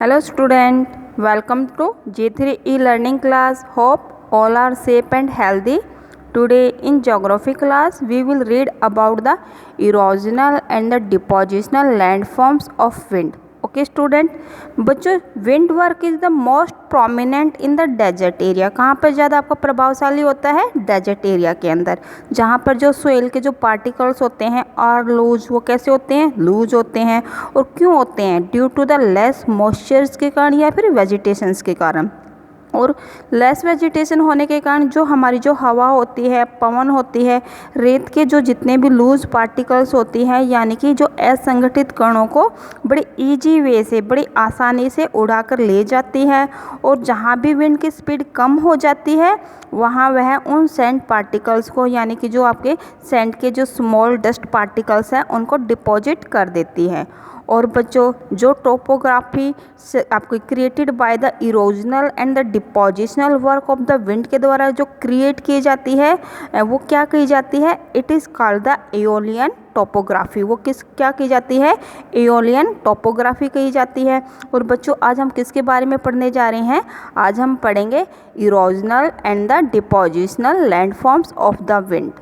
Hello student, welcome to G3 e-learning class. Hope all are safe and healthy. Today in geography class we will read about the erosional and the depositional landforms of wind. Okay student, बच्चों wind work is the most prominent in the desert area. कहाँ पर ज़्यादा आपका प्रभावशाली होता है? Desert area के अंदर, जहाँ पर जो सोइल के जो पार्टिकल्स होते हैं और लूज, वो कैसे होते हैं? लूज होते हैं. और क्यों होते हैं? Due to the less moistures के कारण या फिर वेजिटेशंस के कारण. और लेस वेजिटेशन होने के कारण जो हमारी जो हवा होती है, पवन होती है, रेत के जो जितने भी लूज पार्टिकल्स होती हैं, यानी कि जो असंगठित कणों को बड़ी इजी वे से, बड़ी आसानी से उड़ाकर ले जाती है. और जहाँ भी विंड की स्पीड कम हो जाती है वहाँ वह उन सैंड पार्टिकल्स को, यानी कि जो आपके सैंड के जो स्मॉल डस्ट पार्टिकल्स हैं उनको डिपॉजिट कर देती है. और बच्चों जो टोपोग्राफी आपको created by the erosional and the depositional work of the wind के द्वारा जो क्रिएट की जाती है वो क्या कही जाती है? It is called the aeolian topography. वो क्या की जाती है? एओलियन टोपोग्राफी कही जाती है. और बच्चों आज हम किसके बारे में पढ़ने जा रहे हैं? आज हम पढ़ेंगे erosional and the depositional landforms of the wind.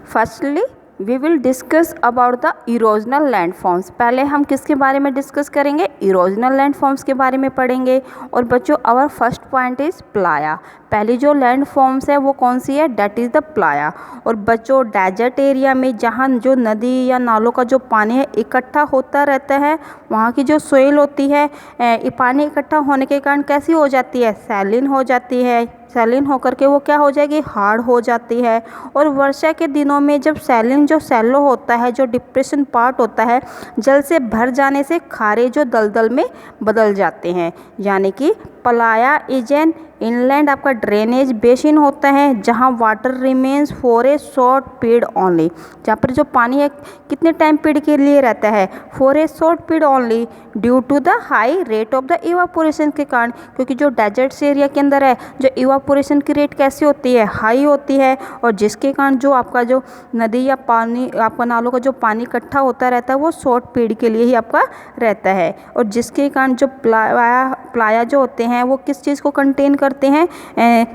Firstly we will discuss about the erosional landforms. पहले हम किसके बारे में डिस्कस करेंगे? इरोजनल लैंडफॉर्म्स के बारे में पढ़ेंगे. और बच्चों our first point is playa. पहली जो लैंडफॉर्म्स है वो कौन सी है? That is the playa. और बच्चों डेजर्ट एरिया में जहाँ जो नदी या नालों का जो पानी है इकट्ठा होता रहता है, वहाँ की जो सोइल होती है, पानी इकट्ठा होने के कारण कैसी हो जाती है? सैलिन हो जाती है. सैलिन होकर के वो क्या हो जाएगी? हार्ड हो जाती है. और वर्षा के दिनों में जब सैलिन जो सैलो होता है, जो डिप्रेशन पार्ट होता है, जल से भर जाने से खारे जो दलदल में बदल जाते हैं. यानी कि प्लाया इज एन इनलैंड आपका ड्रेनेज बेसिन होता है जहां water remains for a short period only. जहाँ पर जो पानी है कितने टाइम पीरियड के लिए रहता है? For a short period only due to the high rate of the evaporation के कारण. क्योंकि जो डेजर्ट्स एरिया के अंदर है जो इवापोरेशन की रेट कैसी होती है? हाई होती है. और जिसके कारण जो आपका जो नदी या पानी, आपका नालों का जो पानी इकट्ठा होता रहता है वो शॉर्ट पीरियड के लिए ही आपका रहता है. और जिसके कारण जो प्लाया जो होते हैं वो किस चीज़ को कंटेन करते हैं?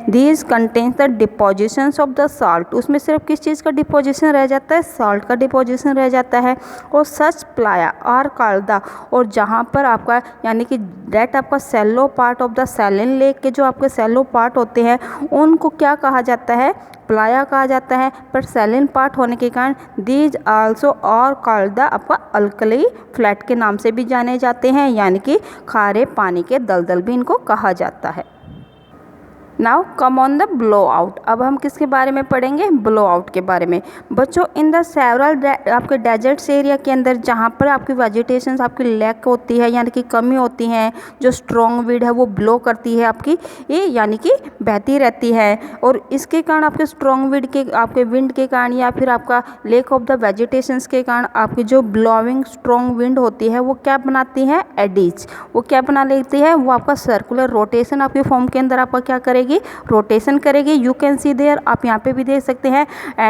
These contains the depositions of the salt. उसमें सिर्फ किस चीज़ का डिपोजिशन रह जाता है? साल्ट का डिपोजिशन रह जाता है. और सच प्लाया आर कॉल्ड द, और जहाँ पर आपका यानी कि डेट आपका सेलो पार्ट ऑफ द सैलिन लेक के जो आपके सेलो पार्ट होते हैं उनको क्या कहा जाता है? प्लाया कहा जाता है. पर सैलिन पार्ट होने के कारण these also are called the आपका अल्कली फ्लैट के नाम से भी जाने जाते हैं, यानी कि खारे पानी के दलदल भी इनको कहा जाता है. Now come on the blow out. अब हम किसके बारे में पढ़ेंगे? ब्लो आउट के बारे में. बच्चों इन द सेवरल आपके डेजर्ट्स एरिया के अंदर जहाँ पर आपकी वेजिटेशन आपकी लैक होती है, यानी कि कमी होती है, जो स्ट्रॉन्ग विंड है वो ब्लो करती है आपकी, ये यानी कि बहती रहती है. और इसके कारण आपके स्ट्रॉन्ग विंड के, आपके विंड के कारण या फिर आपका लेक ऑफ द वेजिटेशंस के कारण आपकी जो ब्लोइंग स्ट्रॉन्ग विंड होती है वो क्या बनाती है? एडीज. वो क्या बना लेती है? वो आपका सर्कुलर रोटेशन आपके फॉर्म के अंदर आपका क्या करेगी? रोटेशन करेगी. यू कैन सी देयर, आप यहाँ पे भी देख सकते हैं.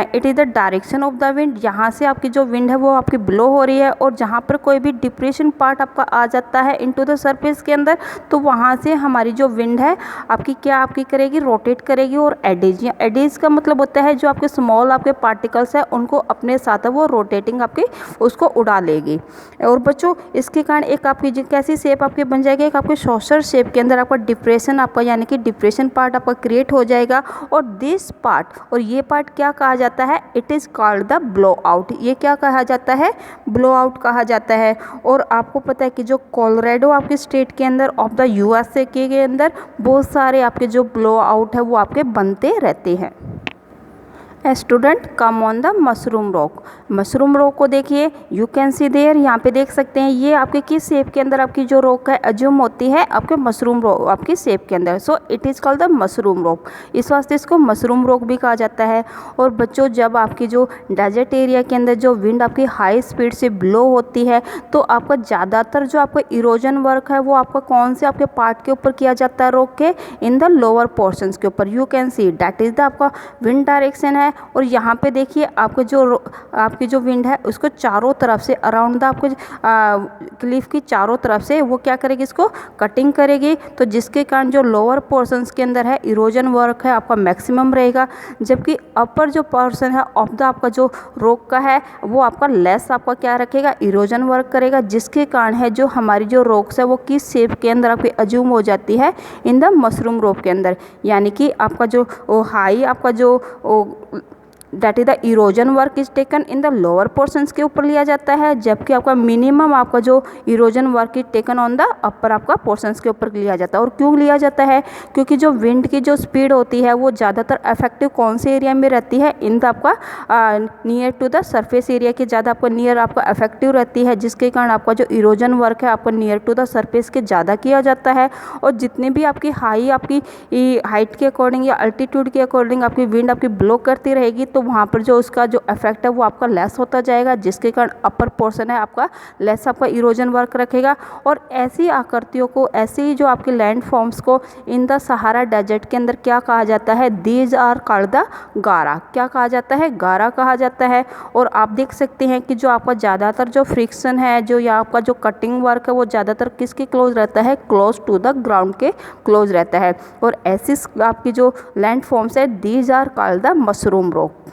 It is the direction of the wind. यहाँ से आपकी जो विंड है वो आपकी ब्लो हो रही है. और जहाँ पर कोई भी डिप्रेशन पार्ट आपका आ जाता है इनटू द सरफेस के अंदर, तो वहाँ से हमारी जो विंड है आपकी क्या आपकी करेगी? रोटेट करेगी. और एडीज, या एडीज का मतलब होता है जो आपके स्मॉल आपके पार्टिकल्स है उनको अपने साथ वो रोटेटिंग आपकी उसको उड़ा लेगी. और बच्चों इसके कारण एक आपकी कैसी शेप आपकी बन जाएगी? एक आपके सॉसर शेप के अंदर आपका डिप्रेशन आपका, यानी कि डिप्रेशन पार्ट आपका क्रिएट हो जाएगा. और दिस पार्ट, और ये पार्ट क्या कहा जाता है? It is called the blow out. ये क्या कहा जाता है? ब्लो आउट कहा जाता है. और आपको पता है कि जो कोलोराडो आपके स्टेट के अंदर ऑफ द यूएसए के अंदर बहुत सारे आपके जो ब्लो आउट है वो आपके बनते रहते हैं. Student come on the mushroom rock. Mushroom rock को देखिए, यू कैन सी देयर, यहाँ पे देख सकते हैं. ये आपके किस शेप के अंदर आपकी जो रॉक है अज्यूम होती है? आपके मशरूम रॉक आपकी शेप के अंदर. So it is called the mushroom rock. इस वास्ते इसको मशरूम रॉक भी कहा जाता है. और बच्चों जब आपकी जो डेजर्ट एरिया के अंदर जो विंड आपकी हाई स्पीड से ब्लो होती है तो आपका ज़्यादातर जो आपका इरोजन वर्क है वो आपका कौन से आपके पार्ट के ऊपर किया जाता है? रॉक के इन द लोअर पोर्शंस के ऊपर. You can see that is the आपका विंड डायरेक्शन है है। और यहाँ पे देखिए आपकी जो विंड है उसको चारों तरफ से अराउंड द आपको क्लिफ की चारों तरफ से वो क्या करेगी, इसको कटिंग करेगी। तो जिसके कारण जो लोअर पोर्शंस के अंदर है इरोजन वर्क है आपका मैक्सिमम रहेगा, जबकि अपर जो पोर्शन है ऑफ द आपका जो रॉक का है वो आपका लेस आपका क्या रखेगा, इरोजन वर्क करेगा। जिसके कारण है जो हमारी जो रॉक्स है वो किस शेप के अंदर आपकी अज्यूम हो जाती है, इन द मशरूम रॉक के अंदर। यानी कि आपका जो हाई आपका जो that is the erosion work is taken in the lower portions के ऊपर लिया जाता है, जबकि आपका मिनिमम आपका जो erosion work is taken on the upper आपका पोर्शंस के ऊपर लिया जाता है। और क्यों लिया जाता है, क्योंकि जो विंड की जो स्पीड होती है वो ज़्यादातर इफेक्टिव कौन से एरिया में रहती है, इन द आपका near to the surface area के ज़्यादा आपको नियर आपका इफेक्टिव रहती है। जिसके कारण आपका जो इरोजन वर्क है आपको नियर टू द सरफेस के ज़्यादा किया जाता है। और जितने भी आपकी हाई आपकी हाइट के अकॉर्डिंग या अल्टीट्यूड के अकॉर्डिंग आपकी विंड आपकी ब्लो करती रहेगी, तो वहाँ पर जो उसका जो इफेक्ट है वो आपका लेस होता जाएगा। जिसके कारण अपर पोर्शन है आपका लेस आपका इरोजन वर्क रखेगा। और ऐसी आकृतियों को, ऐसे ही जो आपके लैंड फॉर्म्स को इन द सहारा डेजर्ट के अंदर क्या कहा जाता है, दीज आर कॉल्ड द गारा। क्या कहा जाता है, गारा कहा जाता है। और आप देख सकते हैं कि जो आपका ज़्यादातर जो फ्रिक्शन है जो या आपका जो कटिंग वर्क है वो ज़्यादातर किसके क्लोज रहता है, क्लोज टू द ग्राउंड के क्लोज रहता है। और ऐसी आपकी जो लैंड फॉर्म्स है these are called the mushroom rock.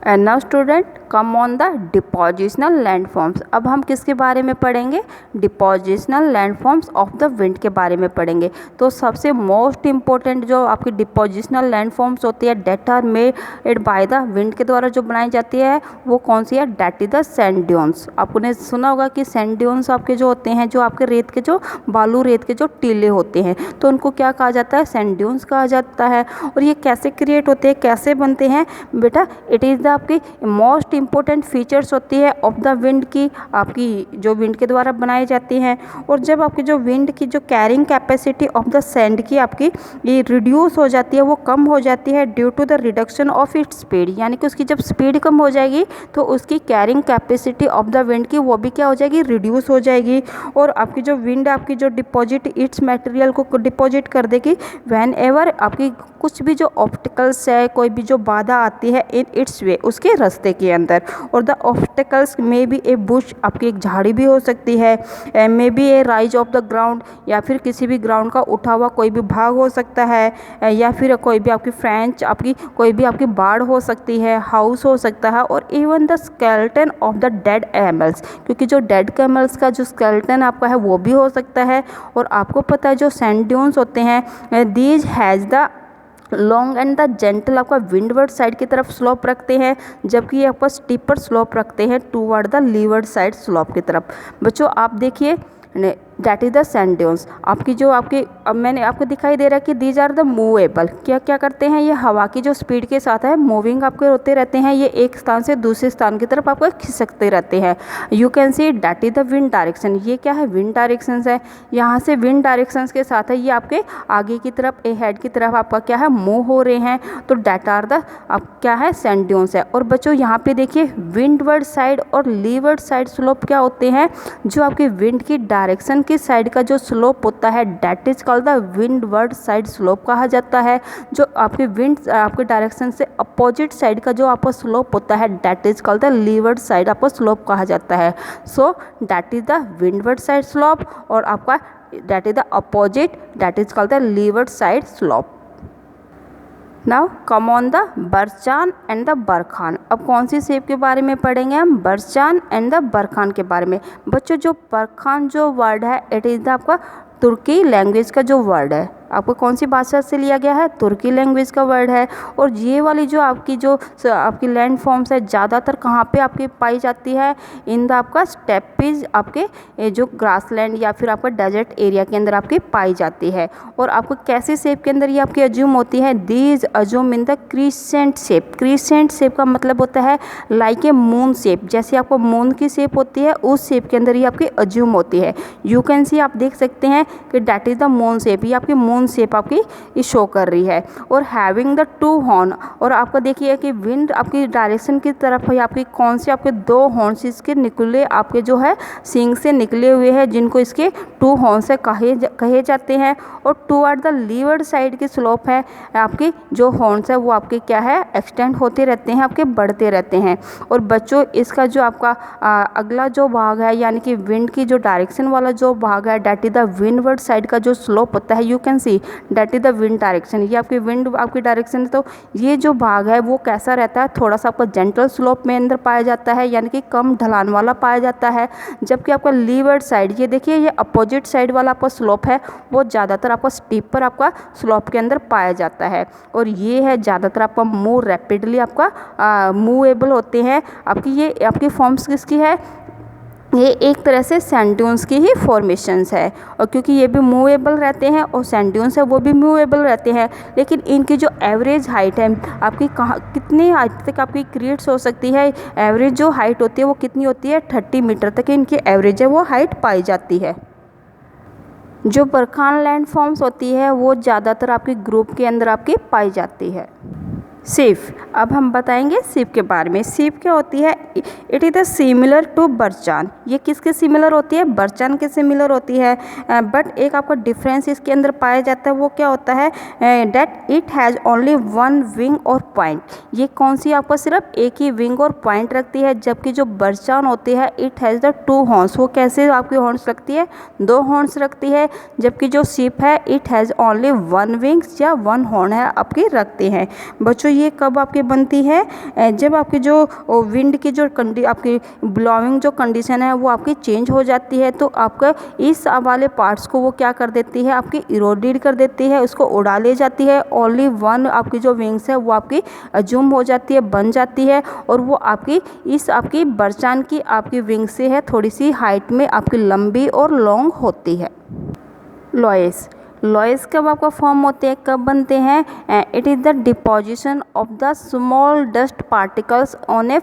And now student come on the depositional landforms. अब हम किसके बारे में पढ़ेंगे, depositional landforms of the wind के बारे में पढ़ेंगे। तो सबसे मोस्ट इंपॉर्टेंट जो आपकी डिपोजिशनल लैंडफॉर्म्स होती है that are made by the wind के द्वारा जो बनाई जाती है वो कौन सी है, that is the sand dunes. आपने सुना होगा कि सैंड ड्यून्स आपके जो होते हैं, जो आपके रेत के जो बालू रेत के जो टीले होते हैं, तो उनको क्या कहा जाता है, सैंड ड्यून्स कहा जाता है। और ये कैसे क्रिएट होते हैं, कैसे बनते हैं बेटा, इट इज़ द आपकी मोस्ट इंपॉर्टेंट फीचर्स होती है ऑफ द विंड की, आपकी जो विंड के द्वारा बनाई जाती हैं। और जब आपकी जो विंड की जो carrying capacity of the sand की आपकी ये रिड्यूस हो जाती है, वो कम हो जाती है due to the reduction of its speed. यानी कि उसकी जब स्पीड कम हो जाएगी तो उसकी carrying capacity of the wind की वो भी क्या हो जाएगी, रिड्यूस हो जाएगी। और आपकी जो विंड आपकी जो डिपॉजिट इट्स मटेरियल को डिपॉजिट कर देगी व्हेन एवर आपकी कुछ भी जो ऑब्स्टिकल्स है, कोई भी जो बाधा आती है इन इट्स वे, उसके रास्ते के अंदर। और द ऑब्स्टिकल्स में भी ए बुश, आपकी एक झाड़ी भी हो सकती है, may be A rise of the ground, या फिर किसी भी ग्राउंड का उठा हुआ कोई भी भाग हो सकता है, या फिर कोई भी आपकी फ्रेंच आपकी कोई भी आपकी बाड़ हो सकती है, हाउस हो सकता है, और even the skeleton of the dead animals, क्योंकि जो डेड कैमल्स का जो स्केलेटन आपका है वो भी हो सकता है। और आपको पता है जो सैंड ड्यून्स होते हैं these has the long and the gentle आपका विंडवर्ड साइड की तरफ स्लोप रखते हैं, जबकि ये आपका स्टीपर स्लोप रखते हैं toward the leeward side slope की तरफ। बच्चों आप देखिए that is the sand dunes. आपकी जो आपकी अब मैंने आपको दिखाई दे रहा है कि दीज आर द मूवेबल, क्या क्या करते हैं, ये हवा की जो स्पीड के साथ है मूविंग आपके होते रहते हैं, ये एक स्थान से दूसरे स्थान की तरफ आपको खिसकते रहते हैं। You can see that is the wind direction. ये क्या है, विंड डायरेक्शन है। यहाँ से विंड डायरेक्शन के साथ है ये आपके आगे की तरफ हेड की तरफ आपका क्या है मूव हो रहे हैं, तो डेट आर द आप क्या है सैंड ड्यून्स है। और बच्चों यहाँ पे देखिए विंडवर्ड साइड और लीवर्ड साइड स्लोप क्या होते हैं, जो आपकी विंड की डायरेक्शन की साइड का जो स्लोप होता है that is called the windward side slope कहा जाता है। जो आपके विंड आपके डायरेक्शन से अपोजिट साइड का जो आपका स्लोप होता है that is called the leeward side आपका स्लोप कहा जाता है। So that is the windward side slope, और आपका that is the opposite that is called the leeward side slope. Now come on the barchan and the barkhan. अब कौन सी shape के बारे में पढ़ेंगे हम, बरचान एंड द बरखान के बारे में। बच्चों जो बरखान जो वर्ड है इट इज़ द आपका तुर्की लैंग्वेज का जो वर्ड है, आपको कौन सी भाषा से लिया गया है, तुर्की लैंग्वेज का वर्ड है। और ये वाली जो आपकी लैंड फॉर्म्स है ज़्यादातर कहाँ पे आपकी पाई जाती है, इन द आपका स्टेपीज आपके जो ग्रासलैंड या फिर आपका डेजर्ट एरिया के अंदर आपकी पाई जाती है। और आपको कैसे शेप के अंदर ये आपकी अज्यूम होती है, these assume in the crescent shape. Crescent shape का मतलब होता है लाइक ए मून शेप, जैसे आपको मून की शेप होती है उस शेप के अंदर ये आपकी अज्यूम होती है। यू कैन सी आप देख सकते हैं कि that is the moon shape, ये आपकी मून मून शेप आपकी शो कर रही है। और हैविंग द टू हॉर्न, और आपको देखिए कि विंड आपकी डायरेक्शन की तरफ है, आपकी कौन से आपके दो हॉर्न्स इसके निकले आपके जो है सींग से निकले हुए हैं, जिनको इसके टू हॉर्न्स से कहे जाते हैं। और टूवर्ड द लीवर्ड साइड की स्लोप है, आपकी जो हॉर्न्स है वो आपके क्या है एक्सटेंड होते रहते हैं, आपके बढ़ते रहते हैं। और बच्चों इसका जो आपका अगला जो भाग है यानी कि विंड की जो डायरेक्शन वाला जो भाग है, that is the windward side का जो स्लोप होता है, you can see that is the wind direction. ये आपकी विंड आपकी डायरेक्शन है, तो ये जो भाग है वो कैसा रहता है, थोड़ा सा आपका जेंटल स्लोप में अंदर पाया जाता है, यानी कि कम ढलान वाला पाया जाता है। जबकि आपका लीवर्ड साइड, ये देखिए ये अपोजिट साइड वाला आपका स्लोप है, वो ज़्यादातर आपका स्टीपर आपका स्लोप के अंदर पाया जाता है। और ये है ज़्यादातर आपका मूव रैपिडली आपका मूवेबल होते हैं। आपकी ये आपकी फॉर्म्स किसकी है, ये एक तरह से सैंड ड्यून्स की ही फॉर्मेशंस है। और क्योंकि ये भी मूवेबल रहते हैं और सैंड ड्यून्स है वो भी मूवेबल रहते हैं, लेकिन इनकी जो एवरेज हाइट है आपकी कहाँ कितनी हाइट तक आपकी क्रिएट्स हो सकती है, एवरेज जो हाइट होती है वो कितनी होती है, 30 मीटर तक इनकी एवरेज है वो हाइट पाई जाती है। जो बरखान लैंड फॉर्म्स होती है वो ज़्यादातर आपके ग्रुप के अंदर आपकी पाई जाती है। सीप, अब हम बताएंगे सीप के बारे में। सीप क्या होती है, इट इज़ सिमिलर टू बरचान। ये किसके सिमिलर होती है, बरचान के सिमिलर होती है। बट एक आपका डिफरेंस इसके अंदर पाया जाता है, वो क्या होता है, that it has only one wing और पॉइंट। ये कौन सी आपको सिर्फ एक ही विंग और पॉइंट रखती है, जबकि जो बरचान होती है it has the two horns. वो कैसे आपकी हॉर्न्स रखती है, दो हॉर्न्स रखती है। जबकि जो सीप है it has only one wings या वन हॉर्न है आपकी रखते हैं। बच्चों ये कब आपकी बनती है, जब आपकी जो विंड की जो आपकी ब्लोइंग जो कंडीशन है वो आपकी चेंज हो जाती है, तो आपका इस वाले पार्ट्स को वो क्या कर देती है, आपकी इरोडेड कर देती है, उसको उड़ा ले जाती है। ओनली वन आपकी जो विंग्स है वो आपकी अज्यूम हो जाती है, बन जाती है, और वो आपकी इस आपकी बरचान की आपकी विंग से है थोड़ी सी हाइट में आपकी लंबी और लॉन्ग होती है। लॉयस, लॉयस कब आपका फॉर्म होते हैं, कब बनते हैं, it is the deposition of the small dust particles on A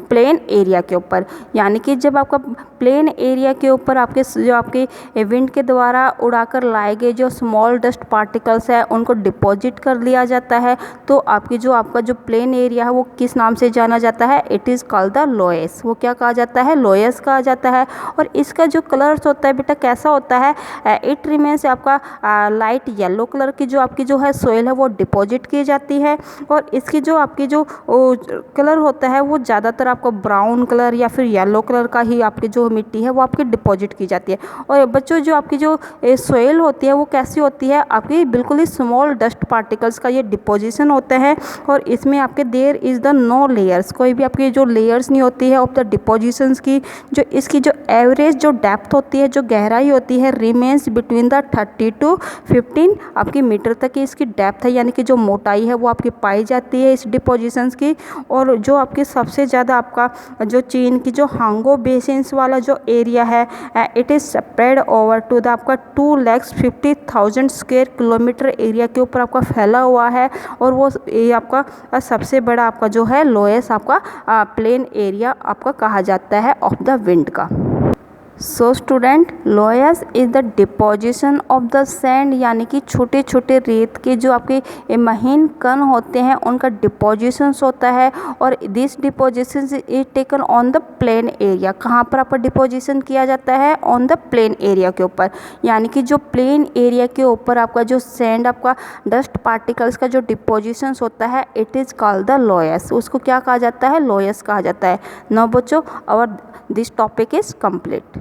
plain area के ऊपर। यानी कि जब आपका प्लेन एरिया के ऊपर आपके जो आपके विंड के द्वारा उड़ाकर लाए गए जो स्मॉल डस्ट पार्टिकल्स है उनको डिपॉजिट कर लिया जाता है, तो आपकी जो आपका जो प्लेन एरिया है वो किस नाम से जाना जाता है, it is called the loess. वो क्या कहा जाता है, लोयस कहा जाता है। और इसका जो कलर्स होता है बेटा कैसा होता है, इट रिमेन्स आपका लाइट येलो कलर की जो आपकी जो है सोयल है वो डिपॉजिट की जाती है। और इसकी जो आपकी जो कलर होता है वो ज़्यादातर आपको ब्राउन कलर या फिर येलो कलर का ही आपकी जो मिट्टी है वो आपकी डिपॉजिट की जाती है। और बच्चों जो आपकी जो सोयल होती है वो कैसी होती है, आपकी बिल्कुल ही स्मॉल डस्ट पार्टिकल्स का ये डिपोजिशन होता है। और इसमें आपके there is the no layers, कोई भी आपकी जो लेयर्स नहीं होती है ऑफ द डिपोजिशंस की। जो इसकी जो एवरेज जो डेप्थ होती है, जो गहराई होती है, रिमेन्स बिटवीन द 30 to 15 आपकी मीटर तक की इसकी डेप्थ है, यानी कि जो मोटाई है वो आपकी पाई जाती है इस डिपोजिशंस की। और जो आपकी सबसे ज़्यादा आपका जो चीन की जो हांगो बेसिन्स वाला जो एरिया है, it is spread over to the आपका 2,50,000 स्क्वायर किलोमीटर एरिया के ऊपर आपका फैला हुआ है। और वो ये आपका सबसे बड़ा आपका जो है लोएस्ट आपका प्लेन एरिया आपका कहा जाता है ऑफ द विंड का। So student, loess is the deposition of the sand, यानी कि छोटे छोटे रेत के जो आपके महीन कण होते हैं उनका डिपोजिशंस होता है। और this deposition is taken on the plain area. कहाँ पर आपका डिपोजिशन किया जाता है, ऑन द प्लेन एरिया के ऊपर। यानी कि जो प्लेन एरिया के ऊपर आपका जो सैंड आपका डस्ट पार्टिकल्स का जो डिपोजिशंस होता है it is called the loess. उसको क्या कहा जाता है, लोयस कहा जाता है। नाउ बच्चों, और दिस टॉपिक इज़ कंप्लीट।